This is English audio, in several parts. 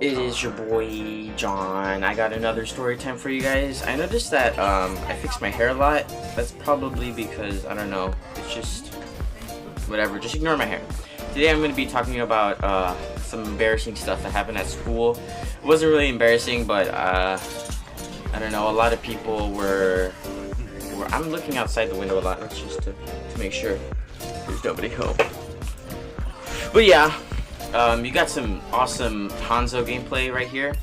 It is your boy John. I got another story time for you guys. I noticed that I fixed my hair a lot. That's probably because I don't know. It's just whatever. Just ignore my hair. Today I'm going to be talking about some embarrassing stuff that happened at school. It wasn't really embarrassing, but I don't know. A lot of people were I'm looking outside the window a lot. That's just to make sure there's nobody home. But yeah. You got some awesome Hanzo gameplay right here,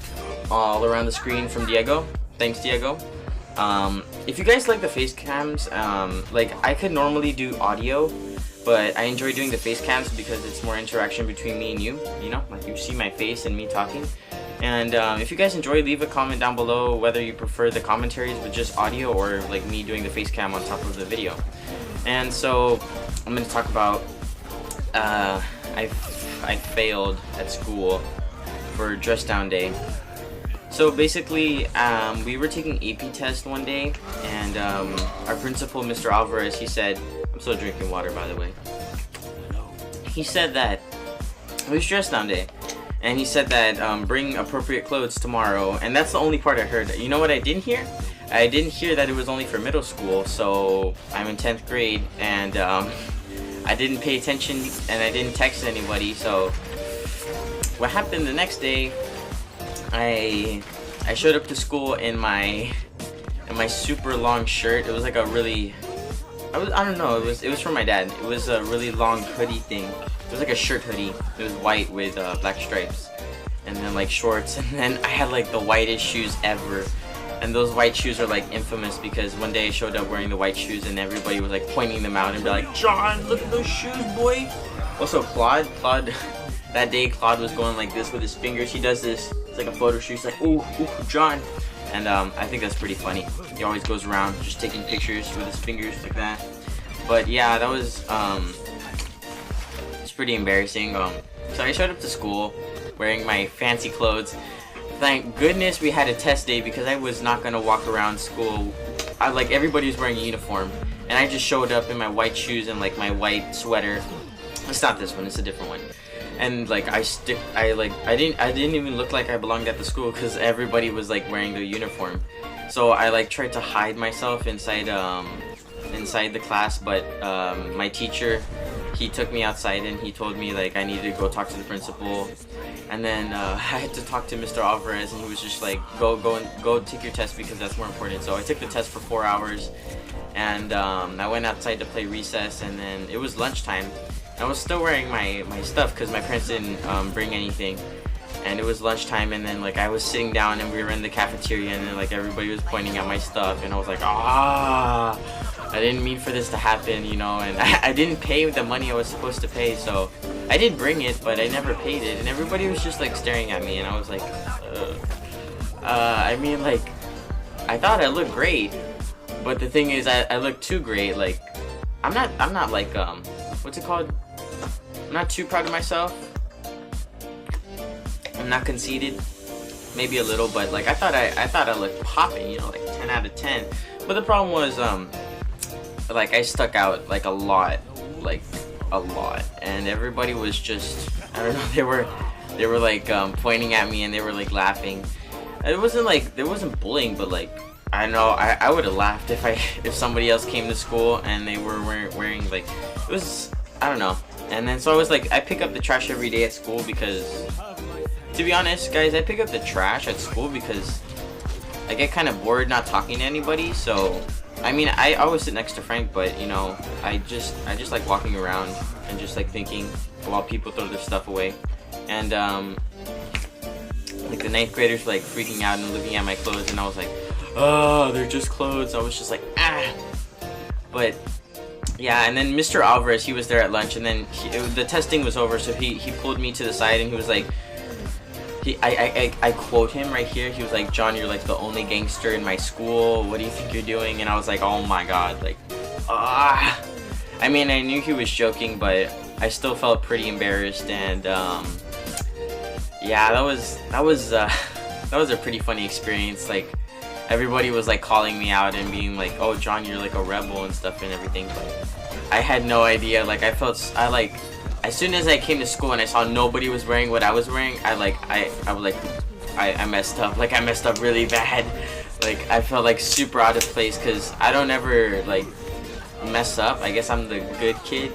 all around the screen from Diego. Thanks, Diego. If you guys like the face cams, like I could normally do audio, but I enjoy doing the face cams because it's more interaction between me and you. You know, like you see my face and me talking. And if you guys enjoy, leave a comment down below whether you prefer the commentaries with just audio or like me doing the face cam on top of the video. And so I'm going to talk about I failed at school for dress down day. So basically, we were taking AP test one day, and our principal, Mr. Alvarez, he said, I'm still drinking water by the way. He said that it was dress down day, and he said that bring appropriate clothes tomorrow, and that's the only part I heard. You know what I didn't hear? I didn't hear that it was only for middle school, so I'm in 10th grade, and I didn't pay attention and I didn't text anybody. So what happened the next day, I showed up to school in my super long shirt. It was like a really I don't know, it was from my dad. It was a really long hoodie thing. It was like a shirt hoodie. It was white with black stripes, and then like shorts, and then I had like the whitest shoes ever. And those white shoes are like infamous because one day I showed up wearing the white shoes and everybody was like pointing them out and be like, John, look at those shoes, boy. Also Claude, that day Claude was going like this with his fingers. He does this, it's like a photo shoot. He's like, ooh, John. And I think that's pretty funny. He always goes around just taking pictures with his fingers like that. But yeah, that was, it's pretty embarrassing. So I showed up to school wearing my fancy clothes. Thank goodness we had a test day because I was not gonna walk around school. Like everybody was wearing a uniform, and I just showed up in my white shoes and like my white sweater. It's not this one; it's a different one. And like I didn't even look like I belonged at the school because everybody was like wearing the uniform. So I like tried to hide myself inside the class, but my teacher, he took me outside and he told me like I needed to go talk to the principal. And then I had to talk to Mr. Alvarez, and he was just like, go take your test because that's more important. So I took the test for 4 hours, and I went outside to play recess, and then it was lunchtime. I was still wearing my stuff because my parents didn't bring anything, and it was lunchtime, and then like I was sitting down and we were in the cafeteria, and then like everybody was pointing at my stuff, and I was like, I didn't mean for this to happen, you know, and I didn't pay the money I was supposed to pay, so I did bring it, but I never paid it, and everybody was just like staring at me, and I was like, I mean, like, I thought I looked great, but the thing is, I look too great. Like, I'm not like, what's it called? I'm not too proud of myself. I'm not conceited, maybe a little, but like I thought I looked popping, you know, like 10 out of 10. But the problem was, like I stuck out like a lot, and everybody was just, I don't know, they were like pointing at me and they were like laughing. It wasn't like, there wasn't bullying, but like I know I would have laughed if somebody else came to school and they were wearing like, it was, I don't know. And then so I was like, I pick up the trash every day at school because, to be honest guys, I pick up the trash at school because I get kind of bored not talking to anybody. So I mean, I always sit next to Frank, but you know, I just like walking around and just like thinking while people throw their stuff away. And like the 9th graders were like freaking out and looking at my clothes, and I was like, oh, they're just clothes. I was just like, ah. But yeah, and then Mr. Alvarez, he was there at lunch, and then the testing was over, so he pulled me to the side and he was like, I quote him right here. He was like, John, you're like the only gangster in my school. What do you think you're doing? And I was like, oh my god, like, ah. I mean, I knew he was joking, but I still felt pretty embarrassed. And yeah, that was a pretty funny experience. Like, everybody was like calling me out and being like, oh, John, you're like a rebel and stuff and everything. But I had no idea. Like, I as soon as I came to school and I saw nobody was wearing what I was wearing, I was like, I messed up. Like, I messed up really bad. Like, I felt like super out of place because I don't ever like mess up. I guess I'm the good kid.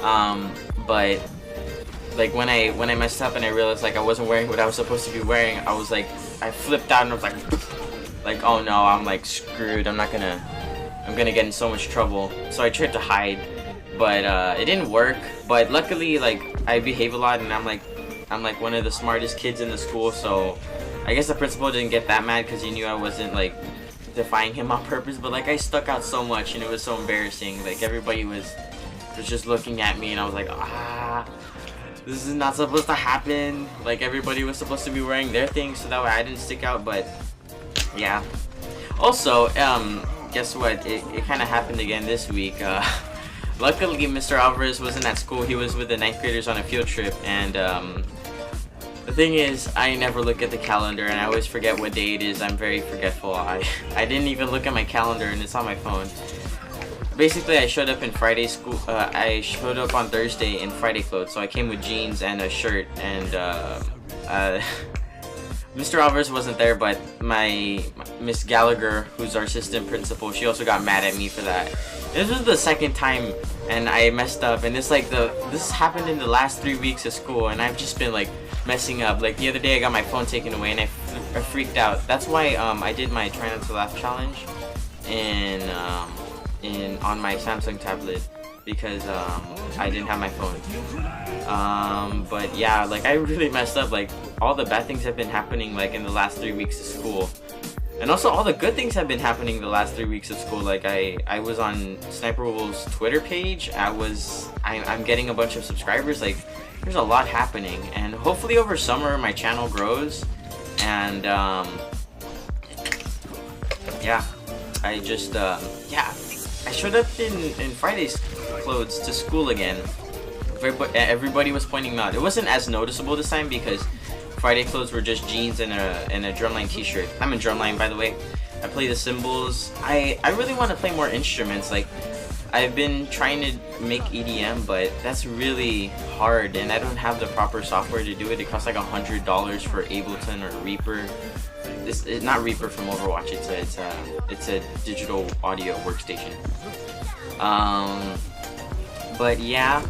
But like when I messed up and I realized like I wasn't wearing what I was supposed to be wearing, I was like, I flipped out and I was like, oh no, I'm like screwed. I'm gonna get in so much trouble. So I tried to hide, but it didn't work. But luckily, like, I behave a lot and I'm like one of the smartest kids in the school, so I guess the principal didn't get that mad because he knew I wasn't like defying him on purpose. But like, I stuck out so much and it was so embarrassing. Like, everybody was just looking at me and I was like, this is not supposed to happen. Like, everybody was supposed to be wearing their things so that way I didn't stick out. But yeah. Also, guess what? It kind of happened again this week. Luckily, Mr. Alvarez wasn't at school. He was with the 9th graders on a field trip, and the thing is, I never look at the calendar and I always forget what day it is. I'm very forgetful. I didn't even look at my calendar and it's on my phone. Basically, I showed up in Friday school. I showed up on Thursday in Friday clothes, so I came with jeans and a shirt. And Mr. Alvarez wasn't there, but my Miss Gallagher, who's our assistant principal, she also got mad at me for that. This was the second time, and I messed up. And this happened in the last 3 weeks of school, and I've just been like messing up. Like, the other day, I got my phone taken away, and I freaked out. That's why I did my try not to laugh challenge, on my Samsung tablet, because I didn't have my phone. But yeah, like, I really messed up. Like, all the bad things have been happening like in the last 3 weeks of school, and also all the good things have been happening the last 3 weeks of school. Like, I was on Sniper Wolf's Twitter page. I'm getting a bunch of subscribers. Like, there's a lot happening, and hopefully over summer my channel grows. And yeah, I just I showed up in Friday's clothes to school again. Everybody was pointing me out. It wasn't as noticeable this time because Friday clothes were just jeans and a drumline t-shirt. I'm in drumline, by the way. I play the cymbals. I really want to play more instruments. Like, I've been trying to make EDM, but that's really hard, and I don't have the proper software to do it. It costs like $100 for Ableton or Reaper. It's not Reaper from Overwatch. It's a digital audio workstation. But yeah,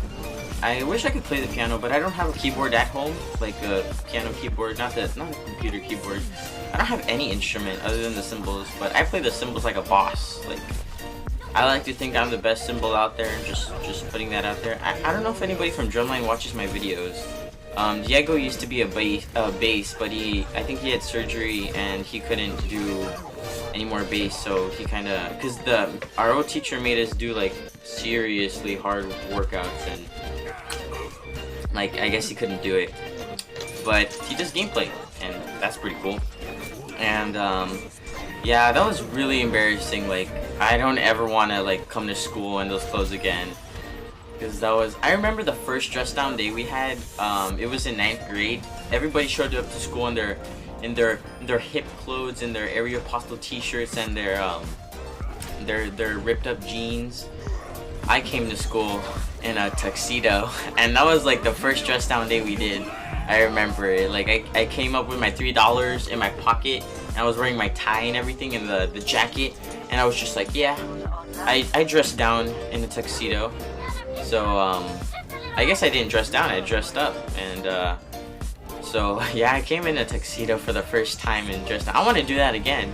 I wish I could play the piano, but I don't have a keyboard at home, like a piano keyboard, not a computer keyboard. I don't have any instrument other than the cymbals, but I play the cymbals like a boss. Like, I like to think I'm the best cymbal out there, just putting that out there. I don't know if anybody from Drumline watches my videos. Diego used to be a bass, but I think he had surgery and he couldn't do any more bass, so he kind of, because our old teacher made us do like seriously hard workouts, and like, I guess he couldn't do it, but he does gameplay, and that's pretty cool. And yeah, that was really embarrassing. Like, I don't ever want to like come to school in those clothes again, because I remember the first dress down day we had. It was in 9th grade. Everybody showed up to school in their hip clothes, and their Aeropostale t-shirts, and their ripped up jeans. I came to school in a tuxedo, and that was like the first dress down day we did. I remember it. Like, I came up with my $3 in my pocket, and I was wearing my tie and everything, and the jacket, and I was just like, yeah, I dressed down in a tuxedo. So I guess I didn't dress down, I dressed up. And so yeah, I came in a tuxedo for the first time and dressed down. I want to do that again.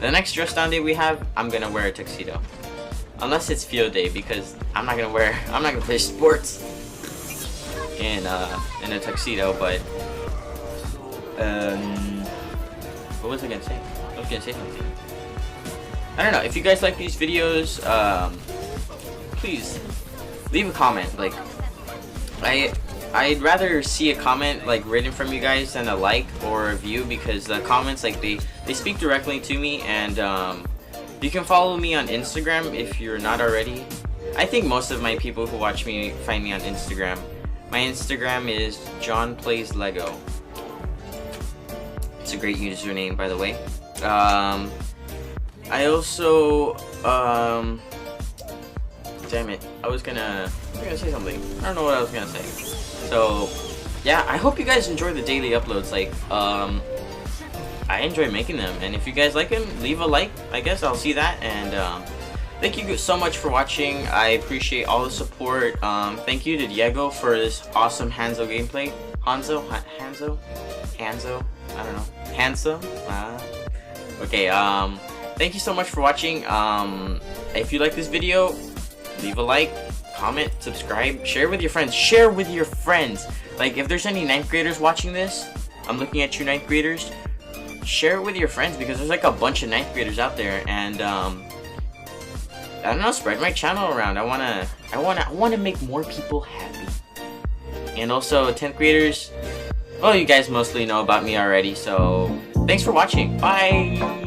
The next dress down day we have, I'm gonna wear a tuxedo, unless it's field day, because I'm not gonna play sports in a tuxedo. But what was I gonna say? I was gonna say something. I don't know. If you guys like these videos, please leave a comment. Like, I'd rather see a comment like written from you guys than a like or a view, because the comments, like, they speak directly to me. And you can follow me on Instagram if you're not already. I think most of my people who watch me find me on Instagram. My Instagram is John Plays Lego. It's a great username, by the way. I also damn it, I was gonna was gonna say something. I don't know what I was gonna say. So, yeah, I hope you guys enjoy the daily uploads. Like, I enjoy making them, and if you guys like them, leave a like. I guess I'll see that. And thank you so much for watching. I appreciate all the support. Thank you to Diego for this awesome Hanzo gameplay. Hanzo? I don't know. Hanzo? Okay, thank you so much for watching. If you like this video, leave a like, comment, subscribe, share with your friends. Share with your friends. Like, if there's any 9th graders watching this, I'm looking at you 9th graders, share it with your friends, because there's like a bunch of 9th graders out there. And I don't know, spread my channel around. I wanna make more people happy. And also 10th graders, well, you guys mostly know about me already, so thanks for watching. Bye.